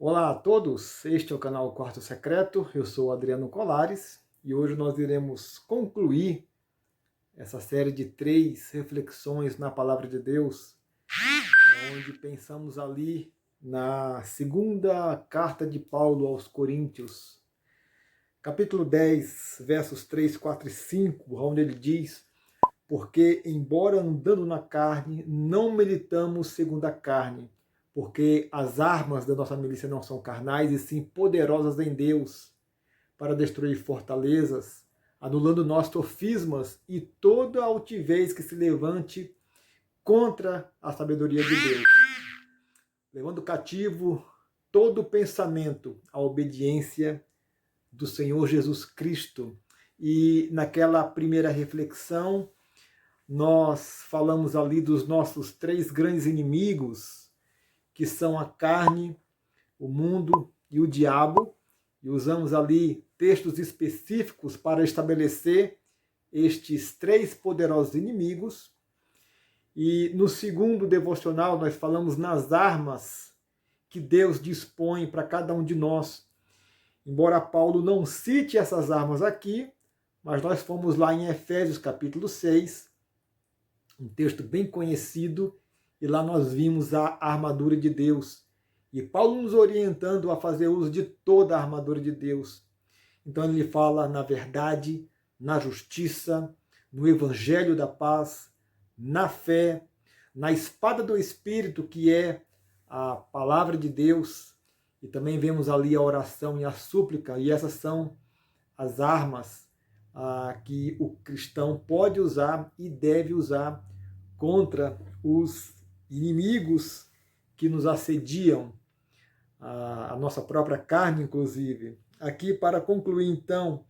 Olá a todos, este é o canal Quarto Secreto, eu sou Adriano Colares e hoje nós iremos concluir essa série de 3 reflexões na Palavra de Deus, onde pensamos ali na segunda carta de Paulo aos Coríntios, capítulo 10, versos 3, 4 e 5, onde ele diz: porque, embora andando na carne, não militamos segundo a carne, porque as armas da nossa milícia não são carnais, e sim poderosas em Deus, para destruir fortalezas, anulando nossos sofismas e toda altivez que se levante contra a sabedoria de Deus, levando cativo todo pensamento à obediência do Senhor Jesus Cristo. E naquela primeira reflexão, nós falamos ali dos nossos 3 grandes inimigos, que são a carne, o mundo e o diabo, e usamos ali textos específicos para estabelecer estes 3 poderosos inimigos. E no segundo devocional nós falamos nas armas que Deus dispõe para cada um de nós. Embora Paulo não cite essas armas aqui, mas nós fomos lá em Efésios capítulo 6, um texto bem conhecido, e lá nós vimos a armadura de Deus. E Paulo nos orientando a fazer uso de toda a armadura de Deus. Então ele fala na verdade, na justiça, no evangelho da paz, na fé, na espada do Espírito, que é a palavra de Deus. E também vemos ali a oração e a súplica, e essas são as armas que o cristão pode usar e deve usar contra os inimigos que nos assediam, a nossa própria carne, inclusive. Aqui, para concluir, então,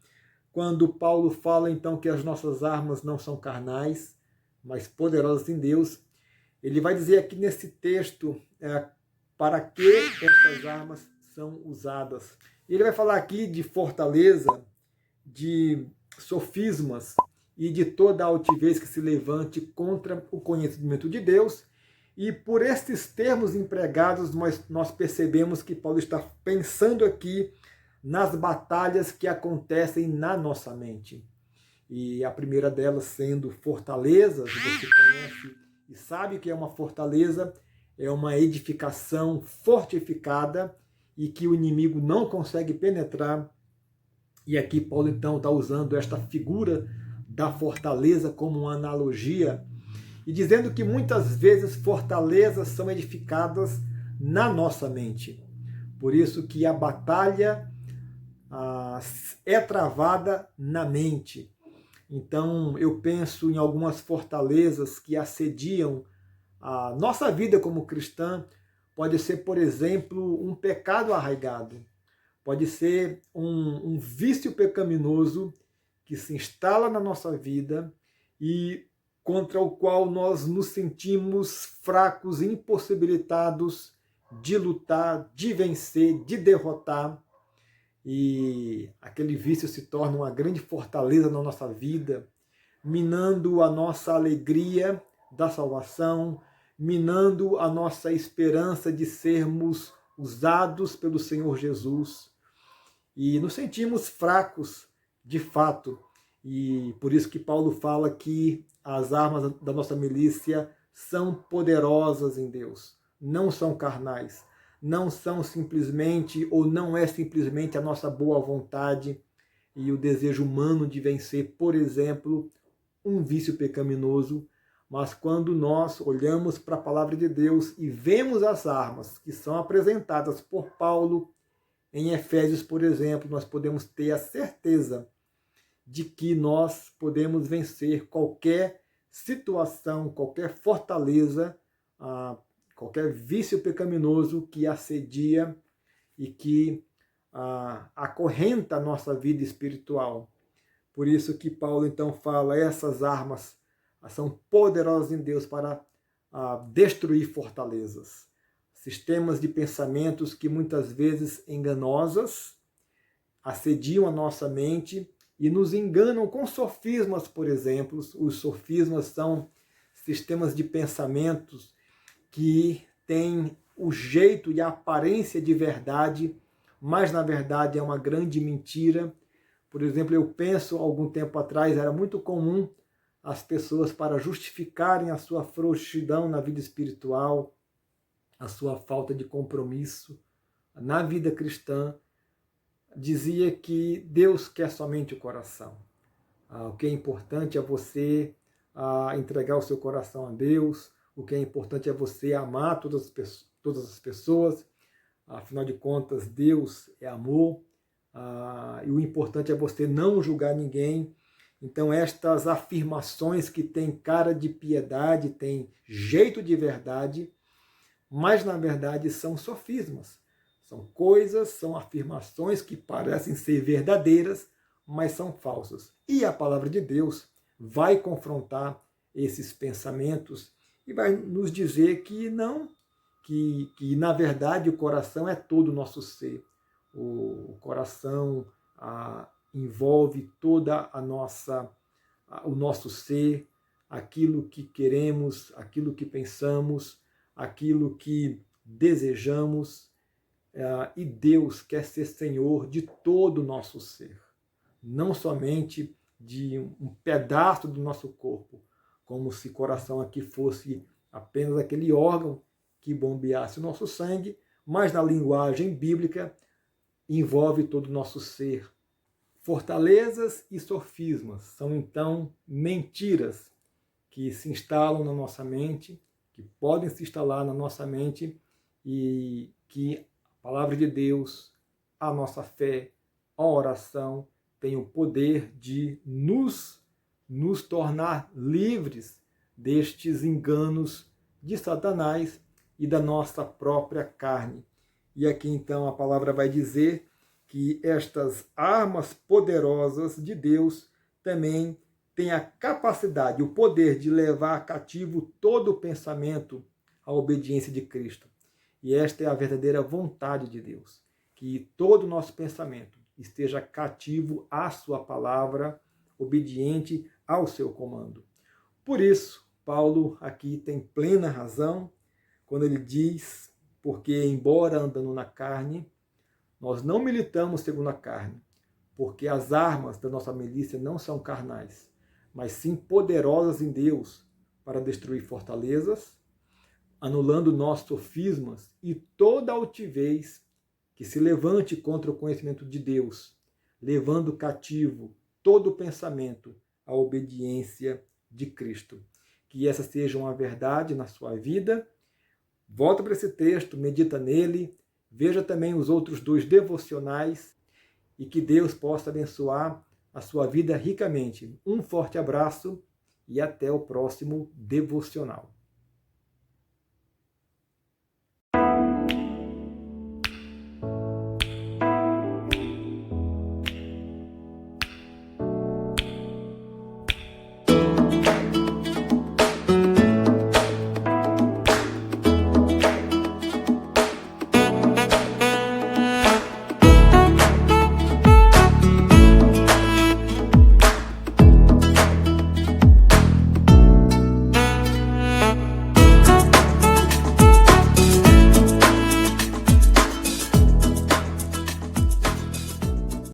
quando Paulo fala então que as nossas armas não são carnais, mas poderosas em Deus, ele vai dizer aqui nesse texto para que estas armas são usadas. Ele vai falar aqui de fortaleza, de sofismas e de toda a altivez que se levante contra o conhecimento de Deus. E por estes termos empregados, nós percebemos que Paulo está pensando aqui nas batalhas que acontecem na nossa mente. E a primeira delas sendo fortalezas. Você conhece e sabe que é uma fortaleza, é uma edificação fortificada e que o inimigo não consegue penetrar. E aqui Paulo então está usando esta figura da fortaleza como uma analogia e dizendo que muitas vezes fortalezas são edificadas na nossa mente. Por isso que a batalha é travada na mente. Então eu penso em algumas fortalezas que assediam a nossa vida como cristã. Pode ser, por exemplo, um pecado arraigado. Pode ser um vício pecaminoso que se instala na nossa vida e contra o qual nós nos sentimos fracos, impossibilitados de lutar, de vencer, de derrotar. E aquele vício se torna uma grande fortaleza na nossa vida, minando a nossa alegria da salvação, minando a nossa esperança de sermos usados pelo Senhor Jesus. E nos sentimos fracos, de fato. E por isso que Paulo fala que as armas da nossa milícia são poderosas em Deus, não são carnais, não são simplesmente, ou não é simplesmente a nossa boa vontade e o desejo humano de vencer, por exemplo, um vício pecaminoso, mas quando nós olhamos para a palavra de Deus e vemos as armas que são apresentadas por Paulo em Efésios, por exemplo, nós podemos ter a certeza de que nós podemos vencer qualquer situação, qualquer fortaleza, qualquer vício pecaminoso que assedia e que acorrenta a nossa vida espiritual. Por isso que Paulo então fala, essas armas são poderosas em Deus para destruir fortalezas. Sistemas de pensamentos que muitas vezes enganosas assediam a nossa mente e nos enganam com sofismas, por exemplo. Os sofismas são sistemas de pensamentos que têm o jeito e a aparência de verdade, mas na verdade é uma grande mentira. Por exemplo, eu penso, algum tempo atrás, era muito comum as pessoas, para justificarem a sua frouxidão na vida espiritual, a sua falta de compromisso na vida cristã, dizia que Deus quer somente o coração. O que é importante é você entregar o seu coração a Deus, o que é importante é você amar todas as pessoas, afinal de contas, Deus é amor, e o importante é você não julgar ninguém. Então, estas afirmações que têm cara de piedade, têm jeito de verdade, mas na verdade são sofismas. São coisas, são afirmações que parecem ser verdadeiras, mas são falsas. E a palavra de Deus vai confrontar esses pensamentos e vai nos dizer que não, que na verdade o coração é todo o nosso ser. O coração envolve toda o nosso ser, aquilo que queremos, aquilo que pensamos, aquilo que desejamos, e Deus quer ser Senhor de todo o nosso ser, não somente de um pedaço do nosso corpo, como se o coração aqui fosse apenas aquele órgão que bombeasse o nosso sangue, mas na linguagem bíblica envolve todo o nosso ser. Fortalezas e sofismas são então mentiras que se instalam na nossa mente, que podem se instalar na nossa mente, e que a palavra de Deus, a nossa fé, a oração tem o poder de nos tornar livres destes enganos de Satanás e da nossa própria carne. E aqui então a palavra vai dizer que estas armas poderosas de Deus também têm a capacidade, o poder de levar cativo todo o pensamento à obediência de Cristo. E esta é a verdadeira vontade de Deus, que todo o nosso pensamento esteja cativo à sua palavra, obediente ao seu comando. Por isso, Paulo aqui tem plena razão quando ele diz, porque embora andando na carne, nós não militamos segundo a carne, porque as armas da nossa milícia não são carnais, mas sim poderosas em Deus para destruir fortalezas, anulando nossos sofismas e toda altivez que se levante contra o conhecimento de Deus, levando cativo todo o pensamento à obediência de Cristo. Que essa seja uma verdade na sua vida. Volta para esse texto, medita nele, veja também os outros 2 devocionais e que Deus possa abençoar a sua vida ricamente. Um forte abraço e até o próximo devocional.